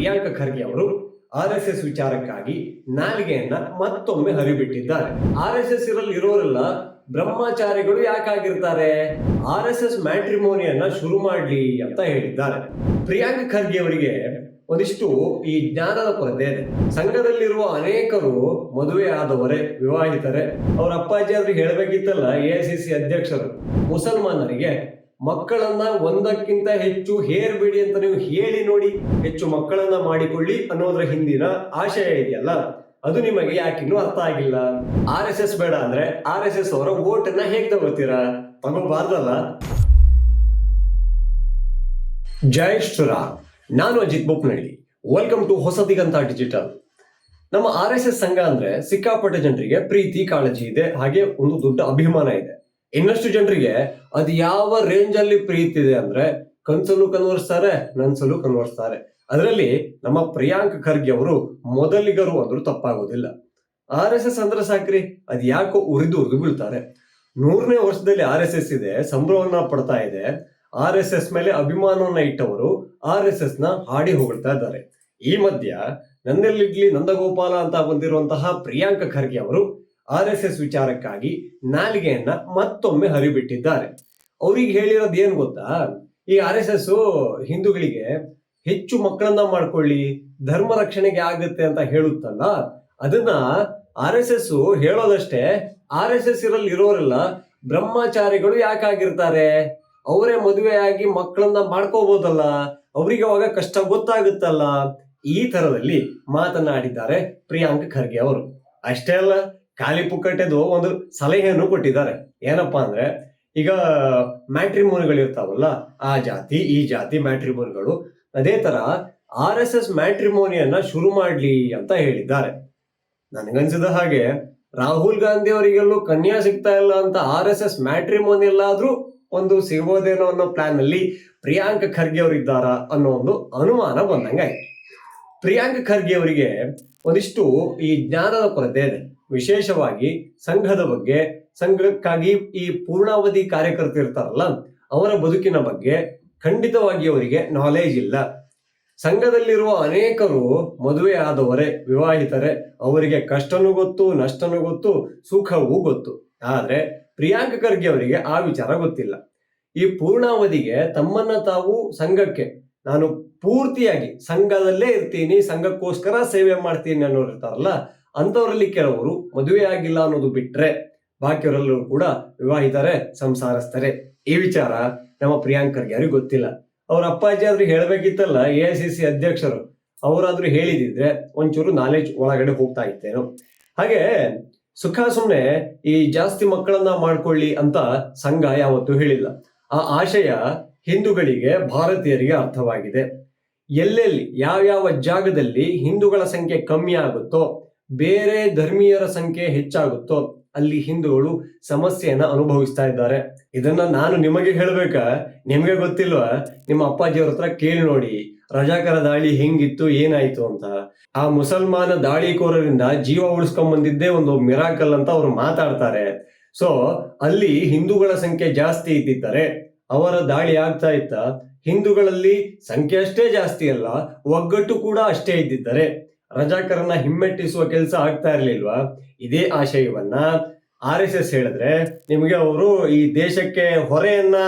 ಪ್ರಿಯಾಂಕ ಖರ್ಗೆ ಅವರು RSS ವಿಚಾರಕ್ಕಾಗಿ ನಾಲಿಗೆಯನ್ನ ಮತ್ತೊಮ್ಮೆ ಹರಿಬಿಟ್ಟಿದ್ದಾರೆ. RSS ಇರೋರೆಲ್ಲ ಬ್ರಹ್ಮಚಾರಿಗಳು ಯಾಕಾಗಿರ್ತಾರೆ, RSS ಮ್ಯಾಟ್ರಿಮೋನಿಯನ್ನ ಶುರು ಮಾಡ್ಲಿ ಅಂತ ಹೇಳಿದ್ದಾರೆ. ಪ್ರಿಯಾಂಕ ಖರ್ಗೆ ಅವರಿಗೆ ಒಂದಿಷ್ಟು ಈ ಜ್ಞಾನದ ಕೊರತೆ ಇದೆ. ಸಂಘದಲ್ಲಿರುವ ಅನೇಕರು ಮದುವೆ ಆದವರೇ, ವಿವಾಹಿತರೇ. ಅವರ ಅಪ್ಪಾಜಿ ಆದ್ರೂ ಹೇಳಬೇಕಿತ್ತಲ್ಲ, AICC ಅಧ್ಯಕ್ಷರು ಮುಸಲ್ಮಾನರಿಗೆ ಮಕ್ಕಳನ್ನ ಒಂದಕ್ಕಿಂತ ಹೆಚ್ಚು ಹೇರ್ಬೇಡಿ ಅಂತ ನೀವು ಹೇಳಿ ನೋಡಿ, ಹೆಚ್ಚು ಮಕ್ಕಳನ್ನ ಮಾಡಿಕೊಳ್ಳಿ ಅನ್ನೋದ್ರ ಹಿಂದಿನ ಆಶಯ ಇದೆಯಲ್ಲ, ಅದು ನಿಮಗೆ ಯಾಕಿನ್ನೂ ಅರ್ಥ ಆಗಿಲ್ಲ. RSS ಬೇಡ ಅಂದ್ರೆ RSS ಅವರ ವೋಟನ್ನ ಹೇಗೆ ತಗೋತೀರಾ? ತಗೋಬಾರ್ದಲ್ಲ. ಜೈ ಶ್ರೀರಾಮ್. ನಾನು Ajith Bopnalli. Welcome to Hosadiganta digital. ನಮ್ಮ RSS ಸಂಘ ಅಂದ್ರೆ ಸಿಕ್ಕಾಪಟ್ಟೆ ಜನರಿಗೆ ಪ್ರೀತಿ ಕಾಳಜಿ ಇದೆ, ಹಾಗೆ ಒಂದು ದೊಡ್ಡ ಅಭಿಮಾನ ಇದೆ. ಇನ್ನಷ್ಟು ಜನರಿಗೆ ಅದು ಯಾವ ರೇಂಜ್ ಅಲ್ಲಿ ಪ್ರೀತಿ ಇದೆ ಅಂದ್ರೆ ಕನ್ಸಲು ಕನ್ವರ್ಸ್ತಾರೆ, ನನ್ಸಲು ಕನ್ವರ್ಸ್ತಾರೆ. ಅದರಲ್ಲಿ ನಮ್ಮ ಪ್ರಿಯಾಂಕ ಖರ್ಗೆ ಅವರು ಮೊದಲಿಗರು ಅಂದ್ರೂ ತಪ್ಪಾಗೋದಿಲ್ಲ. RSS ಅಂದ್ರೆ ಸಾಕ್ರಿ, ಅದ್ ಯಾಕೋ ಉರಿದು ಬೀಳ್ತಾರೆ. 100ನೇ ವರ್ಷದಲ್ಲಿ RSS ಇದೆ, ಸಂಭ್ರಮವನ್ನ ಪಡ್ತಾ ಇದೆ. RSS ಮೇಲೆ ಅಭಿಮಾನವನ್ನ ಇಟ್ಟವರು RSS ನ ಹಾಡಿ ಹೊಗಳ್ತಾ ಇದ್ದಾರೆ. ಈ ಮಧ್ಯ ನಂದೆಲ್ಲಿಡ್ಲಿ ನಂದಗೋಪಾಲ ಅಂತ ಬಂದಿರುವಂತಹ ಪ್ರಿಯಾಂಕ ಖರ್ಗೆ ಅವರು RSS ವಿಚಾರಕ್ಕಾಗಿ ನಾಲಿಗೆಯನ್ನ ಮತ್ತೊಮ್ಮೆ ಹರಿಬಿಟ್ಟಿದ್ದಾರೆ. ಅವ್ರಿಗೆ ಹೇಳಿರೋದು ಏನ್ ಗೊತ್ತಾ, ಈ RSS ಹಿಂದೂಗಳಿಗೆ ಹೆಚ್ಚು ಮಕ್ಕಳನ್ನ ಮಾಡ್ಕೊಳ್ಳಿ, ಧರ್ಮ ರಕ್ಷಣೆಗೆ ಆಗುತ್ತೆ ಅಂತ ಹೇಳುತ್ತಲ್ಲ, ಅದನ್ನ RSS ಹೇಳೋದಷ್ಟೇ. RSS ಇರೋರೆಲ್ಲ ಬ್ರಹ್ಮಚಾರಿಗಳು ಯಾಕಾಗಿರ್ತಾರೆ, ಅವರೇ ಮದುವೆಯಾಗಿ ಮಕ್ಕಳನ್ನ ಮಾಡ್ಕೋಬಹುದಲ್ಲ, ಅವ್ರಿಗೆ ಅವಾಗ ಕಷ್ಟ ಗೊತ್ತಾಗುತ್ತಲ್ಲ, ಈ ತರದಲ್ಲಿ ಮಾತನಾಡಿದ್ದಾರೆ ಪ್ರಿಯಾಂಕ ಖರ್ಗೆ ಅವರು. ಅಷ್ಟೇ ಅಲ್ಲ, ಖಾಲಿ ಪುಕ್ಕಟ್ಟೆದು ಒಂದು ಸಲಹೆಯನ್ನು ಕೊಟ್ಟಿದ್ದಾರೆ. ಏನಪ್ಪಾ ಅಂದ್ರೆ, ಈಗ ಮ್ಯಾಟ್ರಿಮೋನಿಗಳು ಇರ್ತಾವಲ್ಲ, ಆ ಜಾತಿ ಈ ಜಾತಿ ಮ್ಯಾಟ್ರಿಮೋನಿಗಳು, ಅದೇ ತರ RSS ಮ್ಯಾಟ್ರಿಮೋನಿಯನ್ನ ಶುರು ಮಾಡ್ಲಿ ಅಂತ ಹೇಳಿದ್ದಾರೆ. ನನಗನ್ಸಿದ ಹಾಗೆ ರಾಹುಲ್ ಗಾಂಧಿ ಅವರಿಗೆಲ್ಲೂ ಕನ್ಯಾ ಸಿಗ್ತಾ ಇಲ್ಲ ಅಂತ RSS ಮ್ಯಾಟ್ರಿಮೋನಿ ಎಲ್ಲಾದ್ರೂ ಒಂದು ಸಿಗೋದೇನೋ ಅನ್ನೋ ಪ್ಲಾನ್ ಅಲ್ಲಿ ಪ್ರಿಯಾಂಕ ಖರ್ಗೆ ಅವರಿದ್ದಾರಾ ಅನ್ನೋ ಒಂದು ಅನುಮಾನ ಬಂದಂಗಾಯ್ತು. ಪ್ರಿಯಾಂಕ ಖರ್ಗೆ ಅವರಿಗೆ ಒಂದಿಷ್ಟು ಈ ಜ್ಞಾನದ ಕೊರತೆ ಇದೆ. ವಿಶೇಷವಾಗಿ ಸಂಘದ ಬಗ್ಗೆ, ಸಂಘಕ್ಕಾಗಿ ಈ ಪೂರ್ಣಾವಧಿ ಕಾರ್ಯಕರ್ತರು ಇರ್ತಾರಲ್ಲ, ಅವರ ಬದುಕಿನ ಬಗ್ಗೆ ಖಂಡಿತವಾಗಿ ಅವರಿಗೆ ನಾಲೆಜ್ ಇಲ್ಲ. ಸಂಘದಲ್ಲಿರುವ ಅನೇಕರು ಮದುವೆ ಆದವರೇ, ವಿವಾಹಿತರೇ. ಅವರಿಗೆ ಕಷ್ಟನೂ ಗೊತ್ತು, ನಷ್ಟನೂ ಗೊತ್ತು, ಸುಖವೂ ಗೊತ್ತು. ಆದ್ರೆ ಪ್ರಿಯಾಂಕ ಖರ್ಗೆ ಅವರಿಗೆ ಆ ವಿಚಾರ ಗೊತ್ತಿಲ್ಲ. ಈ ಪೂರ್ಣಾವಧಿಗೆ ತಮ್ಮನ್ನ ತಾವು ಸಂಘಕ್ಕೆ, ನಾನು ಪೂರ್ತಿಯಾಗಿ ಸಂಘದಲ್ಲೇ ಇರ್ತೀನಿ, ಸಂಘಕ್ಕೋಸ್ಕರ ಸೇವೆ ಮಾಡ್ತೀನಿ ಅನ್ನೋರು ಇರ್ತಾರಲ್ಲ, ಅಂತವರಲ್ಲಿ ಕೆಲವರು ಮದುವೆ ಆಗಿಲ್ಲ ಅನ್ನೋದು ಬಿಟ್ರೆ ಬಾಕಿಯವರೆಲ್ಲರೂ ಕೂಡ ವಿವಾಹಿತರೇ, ಸಂಸಾರಸ್ಥರೇ. ಈ ವಿಚಾರ ನಮ್ಮ ಪ್ರಿಯಾಂಕ ಖರ್ಗೆ ಅವ್ರಿಗೆ ಗೊತ್ತಿಲ್ಲ. ಅವ್ರ ಅಪ್ಪಾಜಿ ಆದ್ರೂ ಹೇಳಬೇಕಿತ್ತಲ್ಲ, AICC ಅಧ್ಯಕ್ಷರು, ಅವರಾದ್ರೂ ಹೇಳಿದಿದ್ರೆ ಒಂಚೂರು ನಾಲೆಜ್ ಒಳಗಡೆ ಹೋಗ್ತಾ ಇತ್ತೇನೋ. ಹಾಗೆ ಸುಖ ಸುಮ್ಮನೆ ಈ ಜಾಸ್ತಿ ಮಕ್ಕಳನ್ನ ಮಾಡ್ಕೊಳ್ಳಿ ಅಂತ ಸಂಘ ಯಾವತ್ತೂ ಹೇಳಿಲ್ಲ. ಆ ಆಶಯ ಹಿಂದೂಗಳಿಗೆ, ಭಾರತೀಯರಿಗೆ ಅರ್ಥವಾಗಿದೆ. ಎಲ್ಲೆಲ್ಲಿ ಯಾವ್ಯಾವ ಜಾಗದಲ್ಲಿ ಹಿಂದೂಗಳ ಸಂಖ್ಯೆ ಕಮ್ಮಿ ಆಗುತ್ತೋ, ಬೇರೆ ಧರ್ಮೀಯರ ಸಂಖ್ಯೆ ಹೆಚ್ಚಾಗುತ್ತೋ, ಅಲ್ಲಿ ಹಿಂದೂಗಳು ಸಮಸ್ಯೆಯನ್ನ ಅನುಭವಿಸ್ತಾ ಇದ್ದಾರೆ. ಇದನ್ನ ನಾನು ನಿಮಗೆ ಹೇಳ್ಬೇಕಾ? ನಿಮ್ಗೆ ಗೊತ್ತಿಲ್ವಾ? ನಿಮ್ಮ ಅಪ್ಪಾಜಿಯವ್ರ ಹತ್ರ ಕೇಳಿ ನೋಡಿ, ರಜಾಕರ ದಾಳಿ ಹೆಂಗಿತ್ತು, ಏನಾಯ್ತು ಅಂತ. ಆ ಮುಸಲ್ಮಾನ ದಾಳಿಕೋರರಿಂದ ಜೀವ ಉಳಿಸ್ಕೊಂಡ್ ಬಂದಿದ್ದೇ ಒಂದು ಮಿರಾಕಲ್ ಅಂತ ಅವ್ರು ಮಾತಾಡ್ತಾರೆ. ಸೊ ಅಲ್ಲಿ ಹಿಂದೂಗಳ ಸಂಖ್ಯೆ ಜಾಸ್ತಿ ಇದ್ದಿದ್ದಾರೆ, ಅವರ ದಾಳಿ ಆಗ್ತಾ ಇತ್ತ. ಹಿಂದೂಗಳಲ್ಲಿ ಸಂಖ್ಯೆ ಅಷ್ಟೇ ಜಾಸ್ತಿ ಅಲ್ಲ, ಒಗ್ಗಟ್ಟು ಕೂಡ ಅಷ್ಟೇ ಇದ್ದಿದ್ದಾರೆ. ರಜಾಕರನ್ನ ಹಿಮ್ಮೆಟ್ಟಿಸುವ ಕೆಲಸ ಆಗ್ತಾ ಇರ್ಲಿಲ್ವಾ? ಇದೇ ಆಶಯವನ್ನ RSS ಹೇಳಿದ್ರೆ ನಿಮಗೆ ಅವರು ಈ ದೇಶಕ್ಕೆ ಹೊರೆಯನ್ನ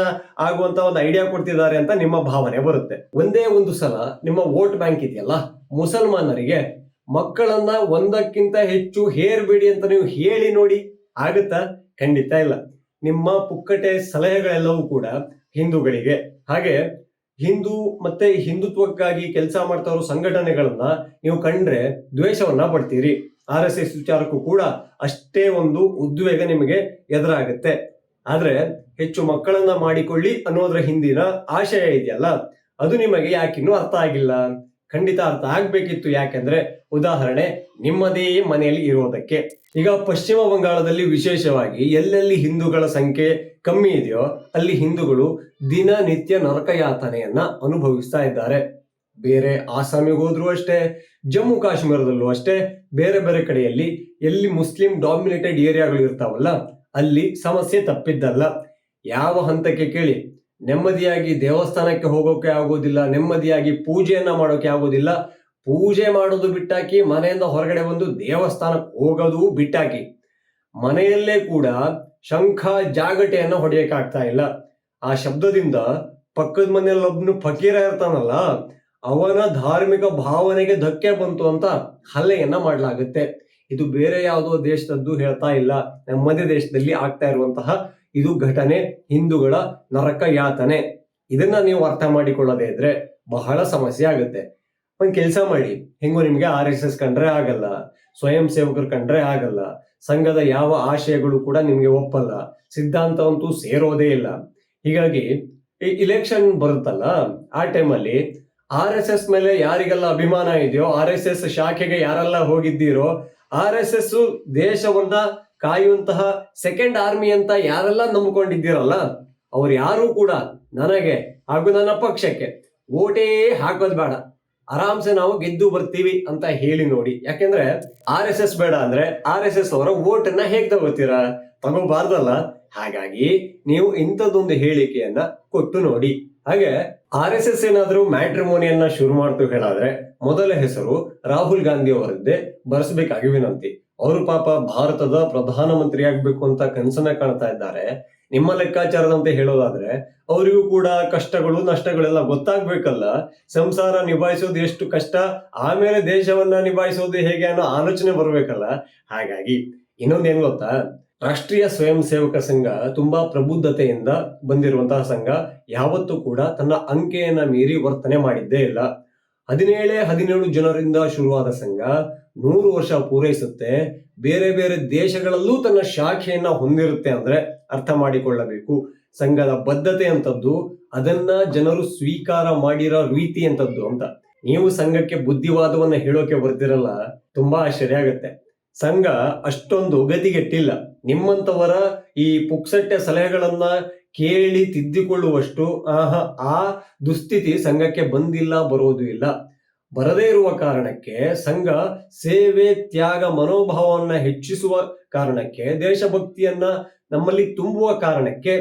ಆಗುವಂತ ಒಂದು ಐಡಿಯಾ ಕೊಡ್ತಿದ್ದಾರೆ ಅಂತ ನಿಮ್ಮ ಭಾವನೆ ಬರುತ್ತೆ. ಒಂದೇ ಒಂದು ಸಲ ನಿಮ್ಮ ವೋಟ್ ಬ್ಯಾಂಕ್ ಇದೆಯಲ್ಲ, ಮುಸಲ್ಮಾನರಿಗೆ ಮಕ್ಕಳನ್ನ ಒಂದಕ್ಕಿಂತ ಹೆಚ್ಚು ಹೇರ್ಬೇಡಿ ಅಂತ ನೀವು ಹೇಳಿ ನೋಡಿ, ಆಗುತ್ತಾ? ಖಂಡಿತ ಇಲ್ಲ. ನಿಮ್ಮ ಪುಕ್ಕಟೆ ಸಲಹೆಗಳೆಲ್ಲವೂ ಕೂಡ ಹಿಂದೂಗಳಿಗೆ, ಹಾಗೆ ಹಿಂದೂ ಮತ್ತೆ ಹಿಂದುತ್ವಕ್ಕಾಗಿ ಕೆಲಸ ಮಾಡ್ತಾ ಇರೋ ಸಂಘಟನೆಗಳನ್ನ ನೀವು ಕಂಡ್ರೆ ದ್ವೇಷವನ್ನ ಪಡ್ತೀರಿ. RSS ವಿಚಾರಕ್ಕೂ ಕೂಡ ಅಷ್ಟೇ ಒಂದು ಉದ್ವೇಗ ನಿಮಗೆ ಎದುರಾಗುತ್ತೆ. ಆದ್ರೆ ಹೆಚ್ಚು ಮಕ್ಕಳನ್ನ ಮಾಡಿಕೊಳ್ಳಿ ಅನ್ನೋದ್ರ ಹಿಂದಿನ ಆಶಯ ಇದೆಯಲ್ಲ, ಅದು ನಿಮಗೆ ಯಾಕಿನ್ನೂ ಅರ್ಥ ಆಗಿಲ್ಲ? ಖಂಡಿತ ಅರ್ಥ ಆಗ್ಬೇಕಿತ್ತು. ಯಾಕೆಂದ್ರೆ ಉದಾಹರಣೆ, ನಿಮ್ಮದೇ ಮನೆಯಲ್ಲಿ ಇರೋದಕ್ಕೆ. ಈಗ ಪಶ್ಚಿಮ ಬಂಗಾಳದಲ್ಲಿ ವಿಶೇಷವಾಗಿ ಎಲ್ಲೆಲ್ಲಿ ಹಿಂದೂಗಳ ಸಂಖ್ಯೆ ಕಮ್ಮಿ ಇದೆಯೋ ಅಲ್ಲಿ ಹಿಂದೂಗಳು ದಿನನಿತ್ಯ ನರಕಯಾತನೆಯನ್ನ ಅನುಭವಿಸ್ತಾ ಇದ್ದಾರೆ. ಬೇರೆ ಆಸಾಮಿಗೆ ಹೋದ್ರು ಅಷ್ಟೇ, ಜಮ್ಮು ಕಾಶ್ಮೀರದಲ್ಲೂ ಅಷ್ಟೇ, ಬೇರೆ ಬೇರೆ ಕಡೆಯಲ್ಲಿ ಎಲ್ಲಿ ಮುಸ್ಲಿಂ ಡಾಮಿನೇಟೆಡ್ ಏರಿಯಾಗಳು ಇರ್ತಾವಲ್ಲ, ಅಲ್ಲಿ ಸಮಸ್ಯೆ ತಪ್ಪಿದ್ದಲ್ಲ. ಯಾವ ಹಂತಕ್ಕೆ ಕೇಳಿ, ನೆಮ್ಮದಿಯಾಗಿ ದೇವಸ್ಥಾನಕ್ಕೆ ಹೋಗೋಕೆ ಆಗೋದಿಲ್ಲ, ನೆಮ್ಮದಿಯಾಗಿ ಪೂಜೆಯನ್ನ ಮಾಡೋಕೆ ಆಗೋದಿಲ್ಲ, ಪೂಜೆ ಮಾಡೋದು ಬಿಟ್ಟಾಕಿ, ಮನೆಯಿಂದ ಹೊರಗಡೆ ಬಂದು ದೇವಸ್ಥಾನಕ್ಕೆ ಹೋಗೋದು ಬಿಟ್ಟಾಕಿ, ಮನೆಯಲ್ಲೇ ಕೂಡ ಶಂಖ ಜಾಗಟೆಯನ್ನು ಹೊಡೆಯಕ್ಕಾಗ್ತಾ ಇಲ್ಲ. ಆ ಶಬ್ದದಿಂದ ಪಕ್ಕದ ಮನೆಯಲ್ಲೊಬ್ನು ಫಕೀರ ಇರ್ತಾನಲ್ಲ, ಅವನ ಧಾರ್ಮಿಕ ಭಾವನೆಗೆ ಧಕ್ಕೆ ಬಂತು ಅಂತ ಹಲ್ಲೆಯನ್ನ ಮಾಡಲಾಗುತ್ತೆ. ಇದು ಬೇರೆ ಯಾವುದೋ ದೇಶದದ್ದು ಹೇಳ್ತಾ ಇಲ್ಲ, ನಮ್ಮದೇ ದೇಶದಲ್ಲಿ ಆಗ್ತಾ ಇರುವಂತಹ ಇದು ಘಟನೆ, ಹಿಂದೂಗಳ ನರಕ ಯಾತನೆ. ಇದನ್ನ ನೀವು ಅರ್ಥ ಮಾಡಿಕೊಳ್ಳದೆ ಇದ್ರೆ ಬಹಳ ಸಮಸ್ಯೆ ಆಗುತ್ತೆ. ಒಂದ್ ಕೆಲಸ ಮಾಡಿ, ಹೆಂಗೋ ನಿಮ್ಗೆ RSS ಕಂಡ್ರೆ ಆಗಲ್ಲ, ಸ್ವಯಂ ಸೇವಕರು ಕಂಡ್ರೆ ಆಗಲ್ಲ, ಸಂಘದ ಯಾವ ಆಶಯಗಳು ಕೂಡ ನಿಮ್ಗೆ ಒಪ್ಪಲ್ಲ, ಸಿದ್ಧಾಂತವಂತೂ ಸೇರೋದೇ ಇಲ್ಲ. ಹೀಗಾಗಿ ಈ ಇಲೆಕ್ಷನ್ ಬರುತ್ತಲ್ಲ, ಆ ಟೈಮಲ್ಲಿ RSS ಮೇಲೆ ಯಾರಿಗೆಲ್ಲ ಅಭಿಮಾನ ಇದೆಯೋ, RSS ಶಾಖೆಗೆ ಯಾರೆಲ್ಲ ಹೋಗಿದ್ದೀರೋ, RSS ದೇಶವನ್ನ ಕಾಯುವಂತಹ ಸೆಕೆಂಡ್ ಆರ್ಮಿ ಅಂತ ಯಾರೆಲ್ಲ ನಂಬಿಕೊಂಡಿದ್ದೀರಲ್ಲ, ಅವ್ರು ಯಾರು ಕೂಡ ನನಗೆ ಹಾಗೂ ನನ್ನ ಪಕ್ಷಕ್ಕೆ ಓಟೇ ಹಾಕೋದ್ ಬೇಡ, ಆರಾಮ್ಸೆ ನಾವು ಗೆದ್ದು ಬರ್ತೀವಿ ಅಂತ ಹೇಳಿ ನೋಡಿ. ಯಾಕೆಂದ್ರೆ RSS ಬೇಡ ಅಂದ್ರೆ RSS ಅವರ ಓಟನ್ನ ಹೇಗ್ ತಗೋತೀರಾ? ತಗೋಬಾರ್ದಲ್ಲ. ಹಾಗಾಗಿ ನೀವು ಇಂಥದ್ದೊಂದು ಹೇಳಿಕೆಯನ್ನ ಕೊಟ್ಟು ನೋಡಿ. ಹಾಗೆ RSS ಏನಾದ್ರೂ ಮ್ಯಾಟ್ರಿಮೋನಿಯನ್ನ ಶುರು ಮಾಡ್ತು ಹೇಳಾದ್ರೆ ಮೊದಲ ಹೆಸರು ರಾಹುಲ್ ಗಾಂಧಿ ಅವರದ್ದೇ ಬರೆಸಬೇಕಾಗಿ ವಿನಂತಿ. ಅವರು ಪಾಪ ಭಾರತದ ಪ್ರಧಾನಮಂತ್ರಿ ಆಗ್ಬೇಕು ಅಂತ ಕನಸನ್ನ ಕಾಣ್ತಾ ಇದ್ದಾರೆ. ನಿಮ್ಮ ಲೆಕ್ಕಾಚಾರದಂತೆ ಹೇಳೋದಾದ್ರೆ ಅವರಿಗೂ ಕೂಡ ಕಷ್ಟಗಳು ನಷ್ಟಗಳೆಲ್ಲ ಗೊತ್ತಾಗ್ಬೇಕಲ್ಲ. ಸಂಸಾರ ನಿಭಾಯಿಸೋದು ಎಷ್ಟು ಕಷ್ಟ, ಆಮೇಲೆ ದೇಶವನ್ನ ನಿಭಾಯಿಸೋದು ಹೇಗೆ ಅನ್ನೋ ಆಲೋಚನೆ ಬರ್ಬೇಕಲ್ಲ. ಹಾಗಾಗಿ ಇನ್ನೊಂದೇನ್ ಗೊತ್ತಾ, ರಾಷ್ಟ್ರೀಯ ಸ್ವಯಂ ಸೇವಕ ಸಂಘ ತುಂಬಾ ಪ್ರಬುದ್ಧತೆಯಿಂದ ಬಂದಿರುವಂತಹ ಸಂಘ. ಯಾವತ್ತೂ ಕೂಡ ತನ್ನ ಅಂಕೆಯನ್ನ ಮೀರಿ ವರ್ತನೆ ಮಾಡಿದ್ದೇ ಇಲ್ಲ. 17 ಜನರಿಂದ ಶುರುವಾದ ಸಂಘ 100 ವರ್ಷ ಪೂರೈಸುತ್ತೆ. ಬೇರೆ ಬೇರೆ ದೇಶಗಳಲ್ಲೂ ತನ್ನ ಶಾಖೆಯನ್ನ ಹೊಂದಿರುತ್ತೆ ಅಂದ್ರೆ ಅರ್ಥ ಮಾಡಿಕೊಳ್ಳಬೇಕು. ಸಂಘದ ಬದ್ಧತೆ ಅಂತದ್ದು, ಅದನ್ನ ಜನರು ಸ್ವೀಕಾರ ಮಾಡಿರೋ ರೀತಿ ಅಂತದ್ದು ಅಂತ. ನೀವು ಸಂಘಕ್ಕೆ ಬುದ್ಧಿವಾದವನ್ನ ಹೇಳೋಕೆ ಬರ್ತಿರಲ್ಲ, ತುಂಬಾ ಆಶ್ಚರ್ಯ ಆಗುತ್ತೆ. ಸಂಘ ಅಷ್ಟೊಂದು ಗತಿಗೆಟ್ಟಿಲ್ಲ. ನಿಮ್ಮಂತವರ ಈ ಪುಕ್ಸಟ್ಟೆ ಸಲಹೆಗಳನ್ನ ಕೇಳಿ ತಿದ್ದಿಕೊಳ್ಳುವಷ್ಟು ಆ ದುಸ್ಥಿತಿ ಸಂಘಕ್ಕೆ ಬಂದಿಲ್ಲ, ಬರೋದು ಇಲ್ಲ. ಬರದೇ ಇರುವ ಕಾರಣಕ್ಕೆ ಸಂಘ ಸೇವೆ, ತ್ಯಾಗ ಮನೋಭಾವವನ್ನ ಹೆಚ್ಚಿಸುವ ಕಾರಣಕ್ಕೆ, ದೇಶಭಕ್ತಿಯನ್ನ ನಮ್ಮಲ್ಲಿ ತುಂಬುವ ಕಾರಣಕ್ಕೆ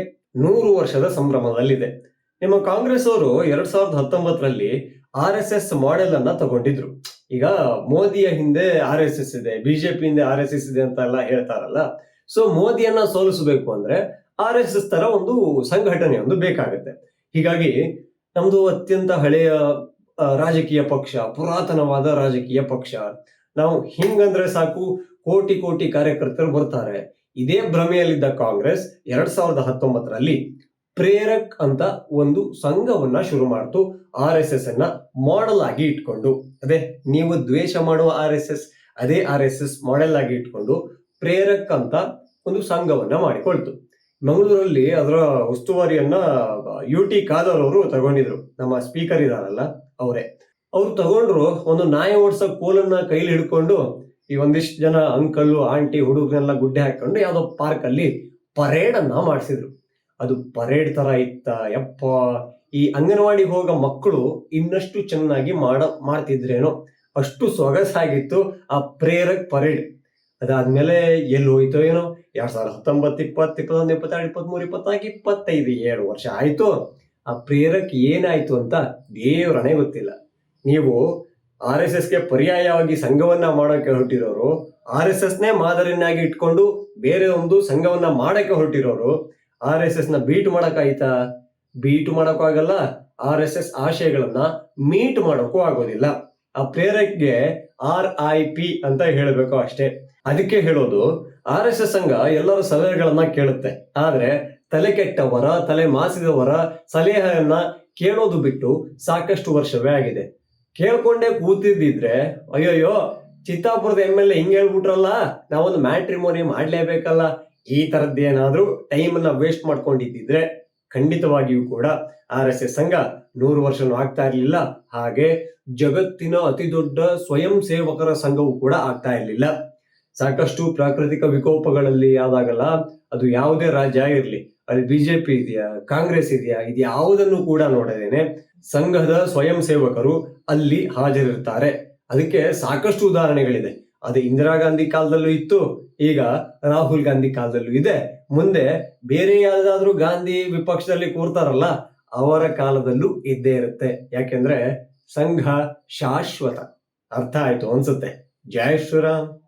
100 ವರ್ಷದ ಸಂಭ್ರಮದಲ್ಲಿದೆ. ನಿಮ್ಮ ಕಾಂಗ್ರೆಸ್ ಅವರು 2019ರಲ್ಲಿ RSS ಮಾಡೆಲ್ ಅನ್ನ ತಗೊಂಡಿದ್ರು. ಈಗ ಮೋದಿಯ ಹಿಂದೆ RSS ಇದೆ, ಬಿಜೆಪಿ ಹಿಂದೆ RSS ಇದೆ ಅಂತ ಎಲ್ಲ ಹೇಳ್ತಾರಲ್ಲ. ಸೊ ಮೋದಿಯನ್ನ ಸೋಲಿಸಬೇಕು ಅಂದ್ರೆ RSS ತರ ಒಂದು ಸಂಘಟನೆ ಒಂದು ಬೇಕಾಗುತ್ತೆ. ಹೀಗಾಗಿ ನಮ್ದು ಅತ್ಯಂತ ಹಳೆಯ ರಾಜಕೀಯ ಪಕ್ಷ, ಪುರಾತನವಾದ ರಾಜಕೀಯ ಪಕ್ಷ, ನಾವು ಹಿಂಗಂದ್ರೆ ಸಾಕು ಕೋಟಿ ಕೋಟಿ ಕಾರ್ಯಕರ್ತರು ಬರ್ತಾರೆ. ಇದೇ ಭ್ರಮೆಯಲ್ಲಿದ್ದ ಕಾಂಗ್ರೆಸ್ 2019ರಲ್ಲಿ ಪ್ರೇರಕ್ ಅಂತ ಒಂದು ಸಂಘವನ್ನ ಶುರು ಮಾಡ್ತು. RSS ಅನ್ನ ಮಾಡೆಲ್ ಆಗಿ ಇಟ್ಕೊಂಡು, ಅದೇ ನೀವು ದ್ವೇಷ ಮಾಡುವ RSS, ಅದೇ RSS ಮಾಡೆಲ್ ಆಗಿ ಇಟ್ಕೊಂಡು ಪ್ರೇರಕ್ ಅಂತ ಒಂದು ಸಂಘವನ್ನ ಮಾಡಿಕೊಳ್ತು. ಮಂಗಳೂರಲ್ಲಿ ಅದರ ಉಸ್ತುವಾರಿಯನ್ನ UT ಖಾದರ್ ಅವರು ತಗೊಂಡಿದ್ರು. ನಮ್ಮ ಸ್ಪೀಕರ್ ಇದಾರಲ್ಲ ಅವರೇ. ಅವ್ರು ತಗೊಂಡ್ರು, ಒಂದು ನಾಯಿ ಓಡಿಸೋ ಕೋಲನ್ನ ಕೈಲಿ ಹಿಡ್ಕೊಂಡು ಈ ಒಂದಿಷ್ಟು ಜನ ಅಂಕಲ್ಲು ಆಂಟಿ ಹುಡುಗನೆಲ್ಲ ಗುಡ್ಡೆ ಹಾಕೊಂಡು ಯಾವ್ದೋ ಪಾರ್ಕ್ ಅಲ್ಲಿ ಪರೇಡ್ ಅನ್ನ ಮಾಡಿಸಿದ್ರು. ಅದು ಪರೇಡ್ ತರ ಇತ್ತ ಯಪ್ಪ, ಈ ಅಂಗನವಾಡಿಗೆ ಹೋಗೋ ಮಕ್ಕಳು ಇನ್ನಷ್ಟು ಚೆನ್ನಾಗಿ ಮಾಡ್ತಿದ್ರೇನೋ, ಅಷ್ಟು ಸೊಗಸಾಗಿತ್ತು ಆ ಪ್ರೇರಕ್ ಪರೇಡ್. ಅದಾದ್ಮೇಲೆ ಎಲ್ಲಿ ಹೋಯ್ತೋ ಏನೋ, 2019, 20, 21, 22, 23, 24, 25 7 ವರ್ಷ ಆಯ್ತು. ಆ ಪ್ರೇರಕ್ ಏನಾಯ್ತು ಅಂತ ದೇವರನೇ ಗೊತ್ತಿಲ್ಲ. ನೀವು RSSಗೆ ಪರ್ಯಾಯವಾಗಿ ಸಂಘವನ್ನ ಮಾಡೋಕೆ ಹೊರಟಿರೋರು, RSSನೇ ಮಾದರಿನಾಗಿ ಇಟ್ಕೊಂಡು ಬೇರೆ ಒಂದು ಸಂಘವನ್ನ ಮಾಡಕ್ಕೆ ಹೊರಟಿರೋರು RSSನ ಬೀಟ್ ಮಾಡಕ್ಕಾಯ್ತಾ? ಬೀಟ್ ಮಾಡೋಕ್ಕೂ ಆಗಲ್ಲ, RSS ಆಶಯಗಳನ್ನ ಮೀಟ್ ಮಾಡೋಕ್ಕೂ ಆಗೋದಿಲ್ಲ. ಆ ಪ್ರೇರಕ್ಗೆ RIP ಅಂತ ಹೇಳಬೇಕು ಅಷ್ಟೇ. ಅದಕ್ಕೆ ಹೇಳೋದು, RSS ಸಂಘ ಎಲ್ಲರ ಸಲಹೆಗಳನ್ನ ಕೇಳುತ್ತೆ, ಆದ್ರೆ ತಲೆ ಕೆಟ್ಟವರ, ತಲೆ ಮಾಸಿದವರ ಸಲಹೆಯನ್ನ ಕೇಳೋದು ಬಿಟ್ಟು ಸಾಕಷ್ಟು ವರ್ಷವೇ ಆಗಿದೆ. ಕೇಳ್ಕೊಂಡೇ ಕೂತಿದ್ದಿದ್ರೆ, ಅಯ್ಯೋಯ್ಯೋ ಚಿತ್ತಾಪುರದ MLA ಹಿಂಗ್ ಹೇಳ್ಬಿಟ್ರಲ್ಲ, ನಾವೊಂದು ಮ್ಯಾಟ್ರಿಮೋನಿ ಮಾಡ್ಲೇಬೇಕಲ್ಲ, ಈ ತರದ್ದೇನಾದ್ರೂ ಟೈಮ್ ಅನ್ನ ವೇಸ್ಟ್ ಮಾಡ್ಕೊಂಡಿದ್ದಿದ್ರೆ ಖಂಡಿತವಾಗಿಯೂ ಕೂಡ RSS ಸಂಘ 100 ವರ್ಷನೂ ಆಗ್ತಾ ಇರ್ಲಿಲ್ಲ. ಹಾಗೆ ಜಗತ್ತಿನ ಅತಿ ದೊಡ್ಡ ಸ್ವಯಂ ಸೇವಕರ ಸಂಘವೂ ಕೂಡ ಆಗ್ತಾ ಇರ್ಲಿಲ್ಲ. ಸಾಕಷ್ಟು ಪ್ರಾಕೃತಿಕ ವಿಕೋಪಗಳಲ್ಲಿ ಆದಾಗಲ್ಲ, ಅದು ಯಾವುದೇ ರಾಜ್ಯ ಆಗಿರ್ಲಿ, ಅಲ್ಲಿ BJP ಇದೆಯಾ, ಕಾಂಗ್ರೆಸ್ ಇದೆಯಾ, ಇದು ಯಾವುದನ್ನು ಕೂಡ ನೋಡದೇನೆ ಸಂಘದ ಸ್ವಯಂ ಸೇವಕರು ಅಲ್ಲಿ ಹಾಜರಿರ್ತಾರೆ. ಅದಕ್ಕೆ ಸಾಕಷ್ಟು ಉದಾಹರಣೆಗಳಿದೆ. ಅದು ಇಂದಿರಾ ಗಾಂಧಿ ಕಾಲದಲ್ಲೂ ಇತ್ತು, ಈಗ ರಾಹುಲ್ ಗಾಂಧಿ ಕಾಲದಲ್ಲೂ ಇದೆ, ಮುಂದೆ ಬೇರೆ ಯಾವ್ದಾದ್ರು ಗಾಂಧಿ ವಿಪಕ್ಷದಲ್ಲಿ ಕೂರ್ತಾರಲ್ಲ ಅವರ ಕಾಲದಲ್ಲೂ ಇದ್ದೇ ಇರುತ್ತೆ. ಯಾಕೆಂದ್ರೆ ಸಂಘ ಶಾಶ್ವತ. ಅರ್ಥ ಆಯ್ತು ಅನ್ಸುತ್ತೆ. ಜೈ ಶ್ರೀರಾಮ್.